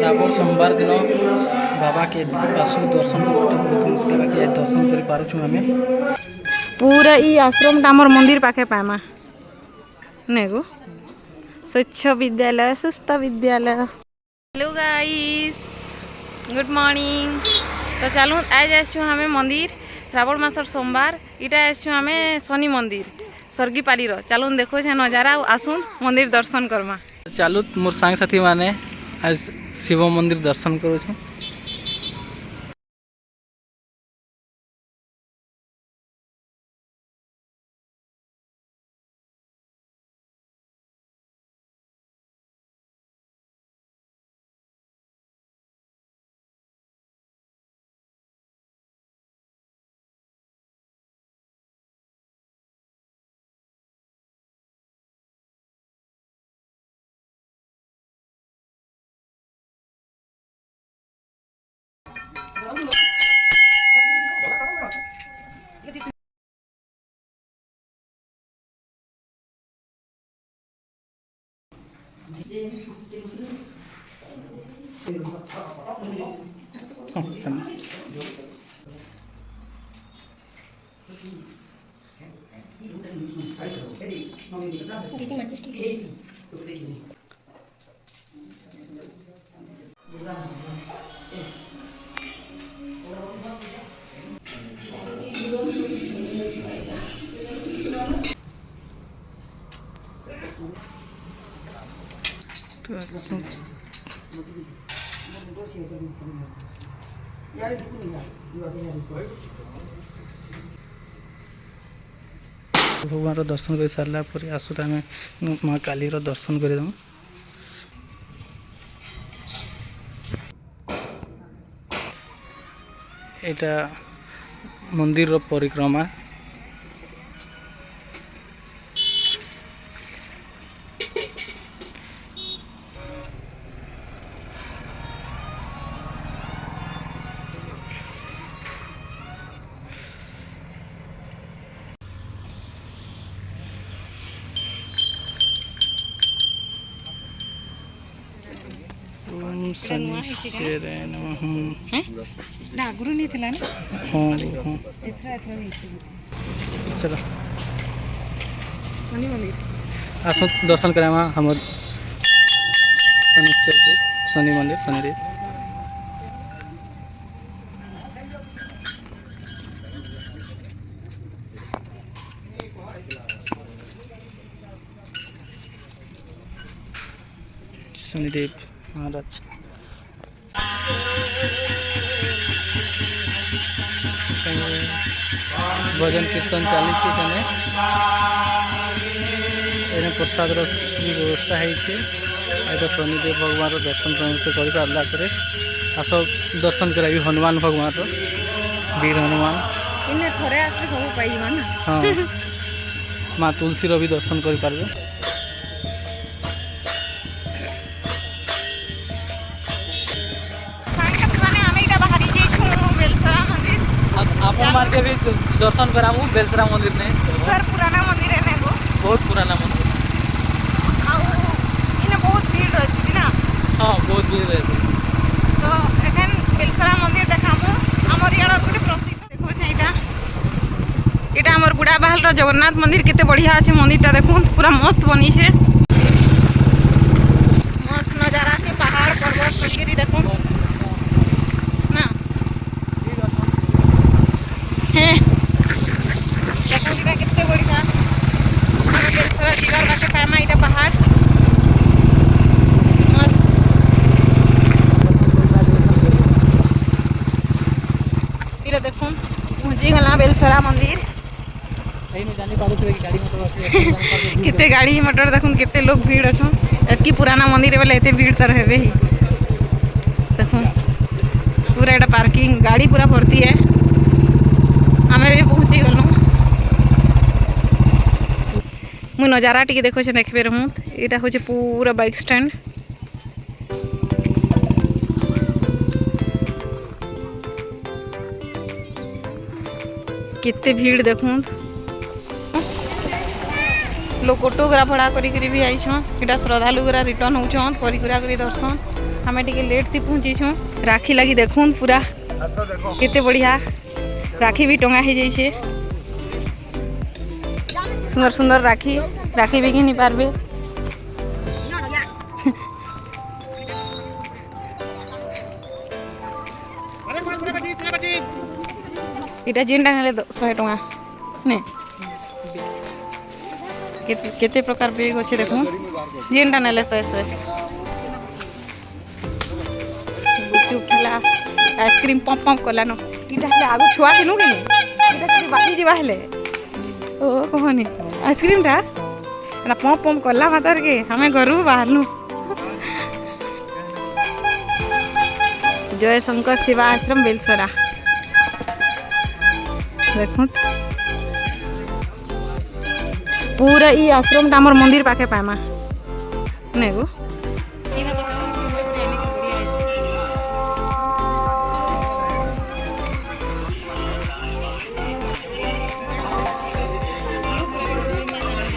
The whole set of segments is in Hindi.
श्रावण सोमवार दिन बाबा के पास दर्शन करके दर्शन कर पारुछु हमें पूरा ई आश्रम डामर मंदिर पाखे पामा ने गो स्वच्छ विद्यालय सुस्थ विद्यालय। Hello guys good morning. तो चलू आज आसु हमें मंदिर श्रावण मासर सोमवार इटा आसु हमें शनि मंदिर सर्गीपाली चलू देखो से नजारा आसुन मंदिर दर्शन करमा। चलू मोर सांग साथी माने आज शिव मंदिर दर्शन करू छे। भगवान दर्शन कर सारा पर आसु आम माँ काली दर्शन कर एटा मंदिर परिक्रमा आगुरी नहीं थिला ना। हाँ चलो शनि मंदिर आसो दर्शन करामा हमर शनि मंदिर शनिदेव। शनिदेव महाराज भजन कीर्तन चली प्रसाद व्यवस्था है शनिदेव भगवान दर्शन समस्त कर सारा पर आस दर्शन कराई हनुमान भगवान वीर हनुमान हाँ माँ तुलसी भी दर्शन कर पारे। भी दर्शन करामु बेलसरा मंदिर ने पुराना मंदिर है ना बहुत पुराना मंदिर बहुत भीड़ रही ना। हाँ बहुत भीड़ रही तो एखन बेलसरा मंदिर देखामु हमर यार गोटे प्रसिद्ध देखो एटा हमर बुढ़ा बाहल जगन्नाथ मंदिर केते बढ़िया আছে मंदिरटा देखो पूरा मस्त बनी छे मस्त नजारा छे पहाड़ पर्वत वगैरह देखो ना है कितने बड़ी था दीवार बाटे पामा इटा पहाड़ मस्त इरा देखो पहुंची गला बेलसरा मंदिर कितने गाड़ी मोटर देखो कितने लोग भीड़ अच्छो एतकी पुराना मंदिर वाले एते भीड़ तो रहे ही देखो पूरा एटा पार्किंग गाड़ी पूरा भर्ती है आमे भी पहुँची गलु मु नजारा टी देखो देखबे रहूँ यहाँ हूँ पूरा बाइक स्टैंड कितने भीड़ देखूँ लोग ऑटो गुरा भड़ा करी भी आईछन इटा श्रद्धालु गुरा रिटर्न होछन करी दर्शन हमें टिके लेट थी पहुँची छूँ राखी लगी देखून पूरा केते बढ़िया राखी भी टंगा ही जाइए सुंदर सुंदर राखी राखी भी घिनी पारबे इटा जेनटा नेले 100 टंका ने केते प्रकार बेग अच्छे देखो जेनटा नेले 100 गुपचुप खिला आइसक्रीम पंप पंप कला नो इटा हेले आगु छुआ दिनु के इटा कि बाकी जीवा हेले ओ कहनी आइसक्रीम टा ना पंप पंप कला मातर के हमें घरु बाहरनु जय शंकर सेवा आश्रम बेलसरा देखो पूरा ई आश्रम टा हमर मंदिर पाखे पामा ने गो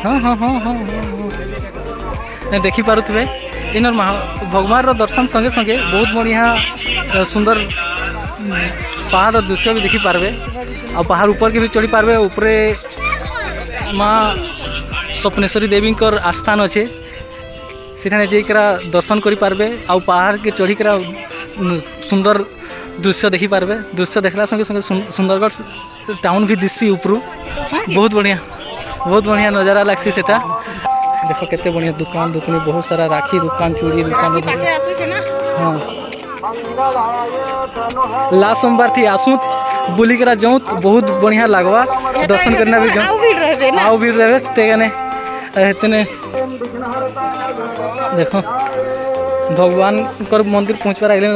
हाँ हाँ हाँ हाँ देखी पारुथबे इन भगवान दर्शन संगे संगे बहुत बढ़िया सुंदर पहाड़ दृश्य भी देखी पारबे आ पहाड़ ऊपर के भी चढ़ी पारबे ऊपरे माँ स्वप्नेश्वरी देवी आस्थान अच्छे सेठाने जाइकरा दर्शन करि पारबे आ पहाड़ के चढ़िकरा सुंदर दृश्य देखी पारबे दृश्य देखला संगे संगे सुंदरगढ़ टाउन भी दिसी ऊपरू बहुत बढ़िया नजारा लागसी सेटा देखो केते बढ़िया दुकान दुकानी बहुत सारा राखी दुकान चूड़ी दुकान हाँ लास्ट सोमवार थी आसू बुली करा जाऊँ बहुत बढ़िया लगवा दर्शन करना भी जाऊँ आओ भी रहे तेने इतने देखो भगवान कर मंदिर पहुँचवार आगे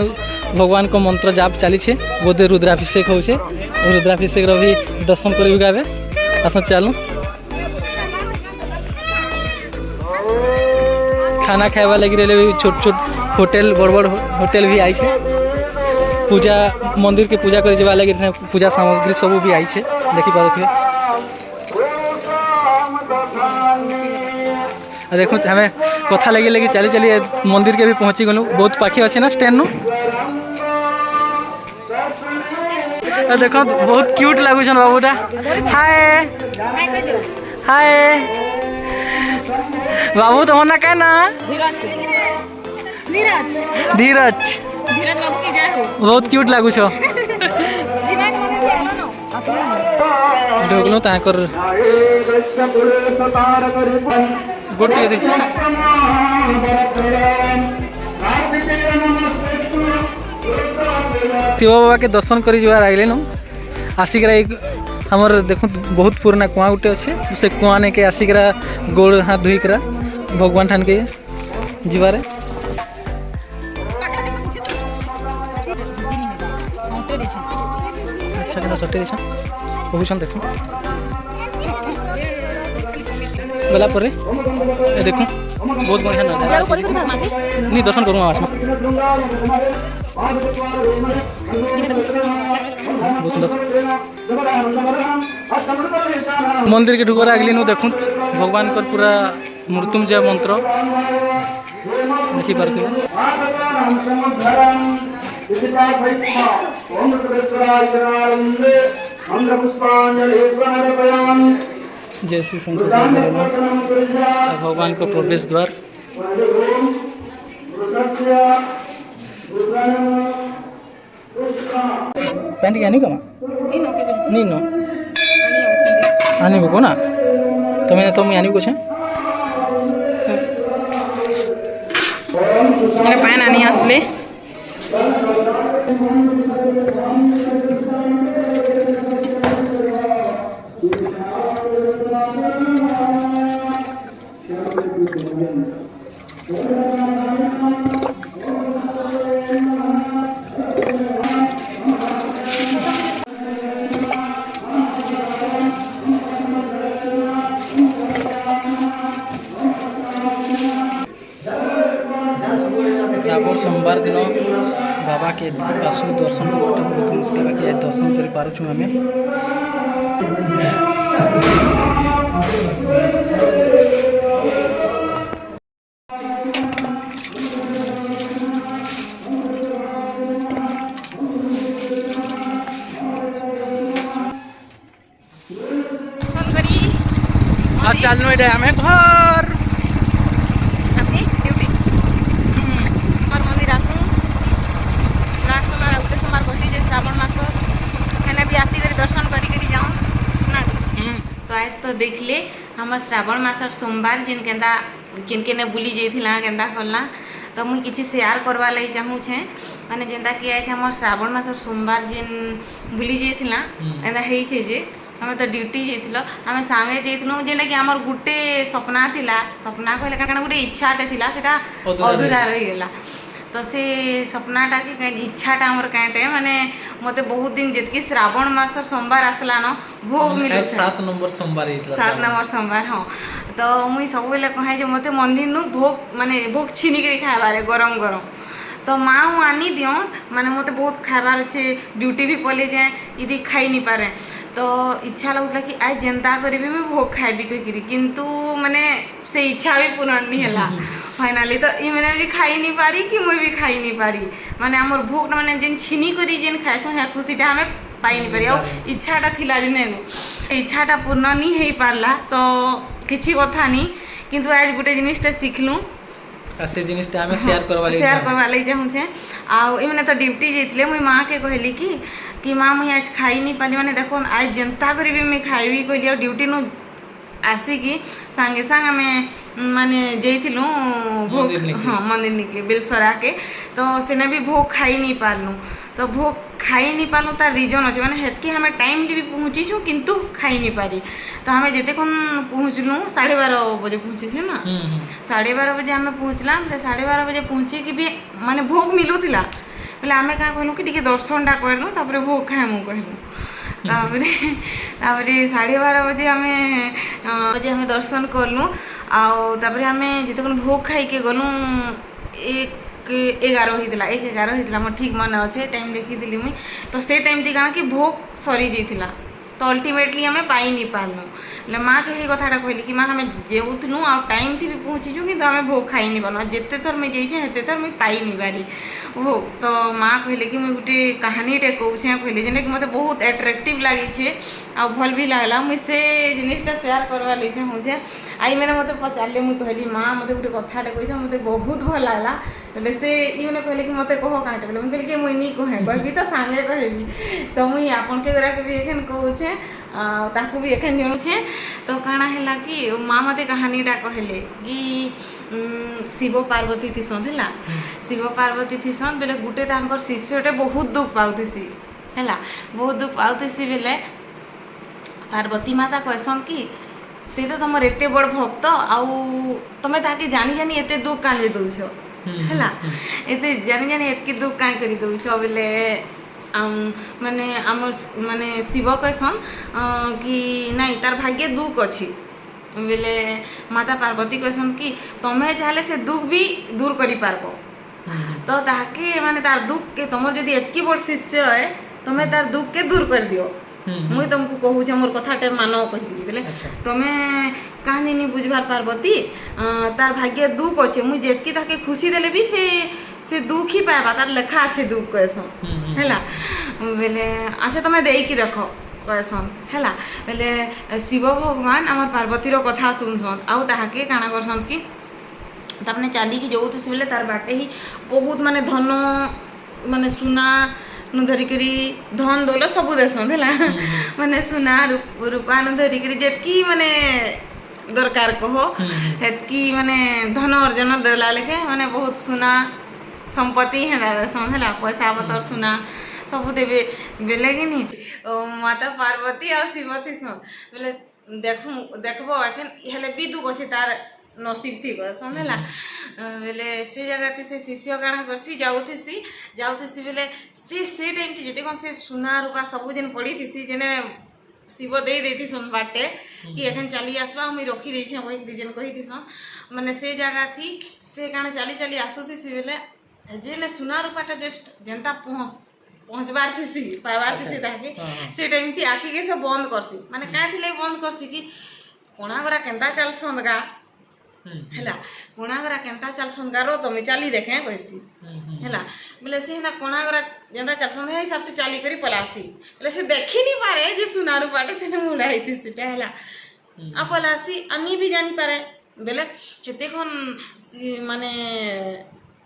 भगवान को मंत्र जाप चली बोधे रुद्राभिषेक हो रुद्राभिषेक भी दर्शन कर गावे आस चलू खाना खावा लगी रहे छोट छोट होटल बड़ बड़ होटल भी आई पूजा मंदिर के पूजा कर जावा लगी पूजा सामग्री सब भी आई देखी पारे देखो हमें कथा लगी लगी चली चली मंदिर के भी पहुँची गलु बहुत पाखे अच्छे ना स्टैंड नु देखो बहुत क्यूट लगुन बाबूटा हाय हाय बाबू तो ना क्या ना धीरज बहुत क्यूट लगुच ढोकलु ताकर गोटे शिव बाबा के दर्शन कर आइले न आसिकरा हमर देखो बहुत पुराना कुआ गोटे अच्छे से कुआ ने के आसिकरा गोड़ हाथ धोईकरा भगवान ठान के जीवारे अच्छा केना सटे देछा बहुसन देखो गला पर देखो बहुत बढ़िया नजारा नहीं दर्शन करूँ आसमा बहुत सुंदर मंदिर के ढुकर आगली नु देखूँ भगवान कर पूरा मृत्युंजय मंत्र देखी पारते जय श्री शंकर भगवान को प्रवेश द्वार पैंट के आनी कमा नहीं नो आनी को ना तुम्हें तो मैं आनी कुछ है मेरा पैन आनी आसले सोमवार दिन बाबा के पास दर्शन बहुत मुश्किल बाकी दर्शन कर पार्छुँ आम चलनु एडे हमें घर अपनी ड्यूटी हमार मंदिर आसू लास्ट सोमवार उठे सोमवार बची जे श्रावण मास हेने भी आसिक दर्शन करी जाऊँ ना। तो आज तो देख ले हम श्रावण मासर सोमवार जिन केंदा किन केने बुली जाइथिला केंदा करला तो मुई किसी शेयर करवा लगी चाहूँछे माने जेंता कि आज हम श्रावण मासर सोमवार जिन बुली जाइथिला एंदा हेई छे जे हमें तो ड्यूटी जाइथिलो हमें सांगे जाइथिलो जेंटा कि हमर गुटे सपना थिला सपना कहले काना गुटे इच्छाटे थिला सेटा अधूरा रही गेला तो से सपनाटा कि इच्छाटा हमर काटे माने मते बहुत दिन जेतकी श्रावण मास सोमवार आसला न भोग मिले 7 नंबर सोमवार हेतला 7 नंबर सोमवार हाँ तो मुई सब बेले कहे जे मते मंदिर नु भोग माने भोग छिनी करी खाबारे गरम गरम तो माँ आनी दियो माने मते बहुत खाबार अच्छे ड्यूटी भी पले जाए यदि खाई नहीं पारे तो इच्छा लगुला कि आज जेंता करी मैं भोग खाइबी कहीकि किंतु माने से इच्छा भी पूर्ण नहीं है फाइनाली तो ये मैंने भी खाई नहीं पारी कि मुई भी खाई नहीं पारी माने आमर भोग माने जेन छिनी करी जेन खाएसो हाँ खुशीटा हमें पाई नहीं पारी और इच्छाटा थिला जेने इच्छाटा पूर्ण नहीं हो पारला तो किसी कथा नहीं किंतु आज गोटे जिनिसटा शिखलु से जिनिसटा हमें शेयर करवा लगी चाहूँचे आउ मैंने तो ड्यूटी जाइए मुई माँ के कहली कि माँ मुई आज खाई नहीं पाली माने देखो आज जनता करी भी मैं खाइबी कहली ड्यूटी नु आसिकी सांगे सांग आम माने जाइलु भोग हाँ मंदिर निके बेलसरा के तो सेने भी भोग खाई नहीं पारलु तो भोग खाई नहीं पारलु तार रिजन अच्छे मैंने हेतके हमें टाइम भी पहुँचीचु किंतु खाई नहीं पारी तो हमें जिते कौन पहुँचलु 12:30 बजे पहुँची थे ना 12:30 बजे हमें पहुँचला बोले 12:30 बजे पहुँचे कि भी माने भोग मिलूला बोले आम क्या कहलु कि टी दर्शनटा करदू तापर भोग खाएमु कहलु तापर 12:30 बजे हमें दर्शन कलु आउे आम जिते कौन भोग खाई के गलु 1:11 होता 1:11 होता मोर ठीक मन अच्छे टाइम देखी मुई तो से टाइम थी कण कि भोग सरी जाइला तो अल्टीमेटली आम पाई नहीं पार्लु माँ के कथाटा कहली कि माँ हमें जेउथलु आ टाइम थी भी पहुँचीचु कि आम भोग खाई नहीं पार्लु जिते थर मुझे जाइए हेते थर मुझे पाई नहीं पारी भोग तो माँ कहले कि मुझे गोटे कहानीटे कहूँ कहली जेनटा कि मतलब बहुत एट्राक्टिव लगी आ भल भी लगला मुझे से जिनिसटा शेयर करवा लगी चाहूँचे आई मैंने मत पचारे मुझे कहली माँ मत गोटे कथाटे कही मत बहुत भल लगला बोले से मैंने कहले कि मत कह कहाँ बोले मुझे कहली कि मुई नहीं कहे कहबी तो सांगे कहबी तो मुई आपन के गुराक भी एखन कहूँचे ताकू भी एखन जणुछे तो काଣା है कि माँ मते कहानीटा कहले कि शिव पार्वती थीसन है शिव पार्वती थीसन बेले गुटे तांकर शिष्यटे बहुत दुख पाउथसी है बहुत दुख पाउथसी बेले पार्वती माता कहसन कि से तो तुम एत बड़ भक्त आउ तुम ताके जानी जानी एत दुख काहे दौछ है एत जानी जानी एतकी दुख कहीं कर दौछ बेले माने आम माने शिव कहसन कि नाई तार भाग्य दुख अच्छी बेले माता पार्वती कहसन कि तुम्हें चाहे से दुख भी दूर कर पारबो तो ताके माने तार दुख के तुम जदि एतकी बड़ शिष्य है तुम्हें तार दुख के दूर कर दियो मुई तुमको कहूँ मोर कथाटे मान कही बोले तुम्हें कहाँ नहीं बुझबार पार्वती तार भाग्य दुख अच्छे मुई जेतकी ताके खुशी देले भी से दुख ही पाएबा तार लेखा अच्छे दुख कहसन है बोले अच्छा तुम्हें दे कि देख कहसन है बोले शिव भगवान आम पार्वतीर कथा शुणसन आउ ताके काଣା करसन कि तापने चलिकी जो बोले तार बाटे ही बहुत माने धन माने सुना नु धरिकरी धन दौल सबू देसन है माने सुना रूपा नु धरिकरी जेतकी माने दरकार कह हेतकी माने धन अर्जन देला लेखे माने बहुत सुना संपत्ति है देसन है पैसा पतर सुना सबू देवे बेले कि नहीं माता पार्वती और शिव थीसन बोले देखब एखन हेले भी दुख अच्छे तार नसीब थी कहसन है बोले से जगह थी से शिष्य काଣା करसी जाऊथी बोले से टाइम थी जिते कौन से सुना रूपा सबू दिन पड़ी थी जेने शिव दे देती सन बाटे कि एखन चली आसबा मुई रखी देछे वही जेन कही थी सन माने से जगह थी से काଣା चली चली आसुथी बोले जेने सुना रूपाटा जस्ट जनता पहुँचबार थी पाइबार थी ताके से टाइम थी आखि के सब बंद करसी माने क्या थी बंद करसी कि कोणागरा केंता चलसन गा है कोणागरा केंता चलसन गा रो तुम चली देखे कैसी है बोले से ना कोणागरा जेंता चलसन है हिसाब से चली करी पलासी बोले से देखी नहीं पारे जे सुनारू पाटे से मुड़ाई थी सीटा है आप लासी अनि भी जानी पारे बेले केते कोन माने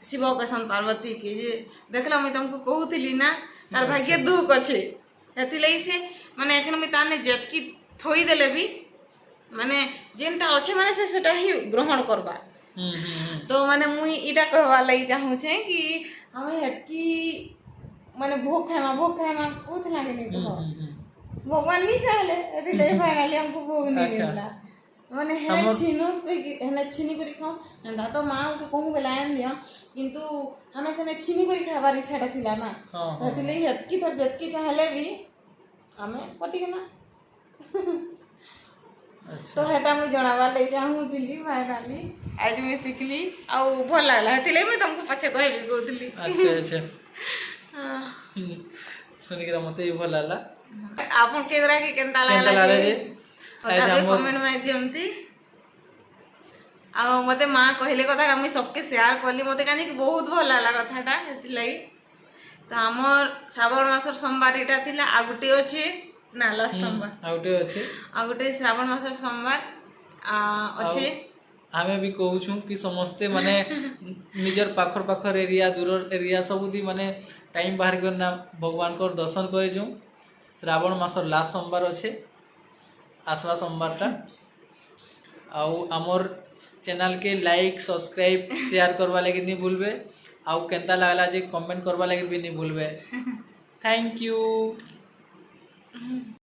शिव कसन पार्वती के जे देखला मैं तुमको कहूतिली ना तार भाग्य दुख अच्छे हेति लई से माने एखन मैं ताने जेतकी थोई देले भी माने जेनटा अच्छे माने से सेटा ही ग्रहण करबा तो माने मुई इटा कहवा लई चाहू छे कि हमें हेतकी माने भोग खाएमा बहुत लागे नहीं तो भगवान नहीं चाहले एति ले फाइनली हमको भोग नहीं मिलला माने हेने छिनो कोई हेने छिनी करी खाओ एंदा तो मां के कहू बेलायन दिया किंतु हमें से छिनी करी खाबार इच्छाटा थिला ना हेति ले हेतकी तो जतकी चाहले भी हमें पटी के ना तो हेटा मुई जणावा ले जाहू दिल्ली फाइनली आज मैं सिखली आ भल लागला हेति ले मैं तुमको पछे कहबी कहतली अच्छा अच्छा सुनिक मते भी भल लागला आपन केगरा के केनता लागला जे कमेंट माध्यम थी आ मते माँ कहले कथा मुई सबके शेयर करली मते कानी कि बहुत भल लागला कथाटा हेति लई तो हमर श्रावण मासर सोमवार एटा थिला आ गुटे अछि ना लास्ट सोमवार आ गुटे श्रावण मासर सोमवार अछि आमे भी कहू छु कि समस्ते माने निजर पाखर एरिया दूर एरिया सबुदी माने टाइम बाहर करना भगवान को दर्शन करे छु श्रावण मासर लास्ट सोमवार अच्छे आसवा सोमवारटा आउ आमर चैनल के लाइक सब्सक्राइब शेयर करवा लगे नहीं भूलबे आउ केनता लागला जे कमेंट करवा लगे भी नहीं भूलबे थैंक यू।